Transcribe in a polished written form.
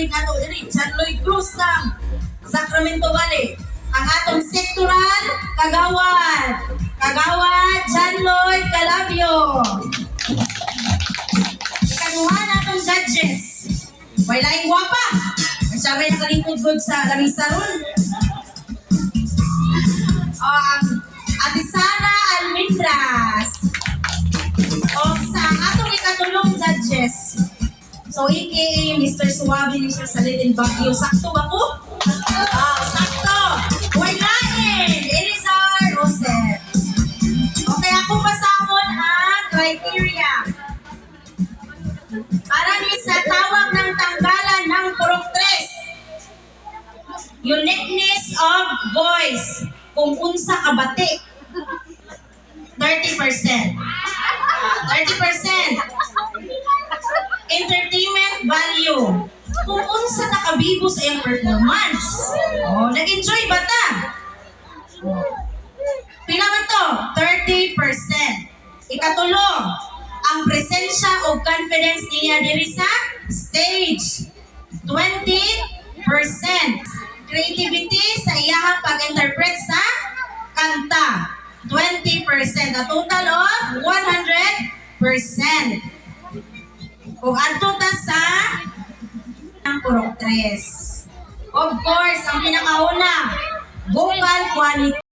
Lloyd nato diri, John Lloyd Cruz ng Sacramento Valley. Ang atong sectoral Kagawad John Lloyd Calabio. Ikaduha natong judges. May laing gwapa. Ang sabay nakalingkod good sa lamisa ron. Ate Sara Almendras. O sa atong ikatulong judges. So, aka Mr. Suwabe ni siya sa Little Baguio. Sakto ba po? Sakto. Huwag lain. Elizar Joseph. Okay, ako pasahon ang criteria. Para ni sa tawag ng tanggalan ng purok 3. Uniqueness of voice. Kung unsa ka batik. 30%. 30%. Entertainment value. Kung unsa nakabibo sa iyang performance. Nag-enjoy ba ta? Pila man to? 30%. Ikatulo, ang presensya o confidence niya diri sa stage. 20%. Creativity sa iyang pag-interpret sa kanta. 20%. A total of 100%. Kung adto ta sa ang purok 3. Of course, ang pinakauna, vocal quality.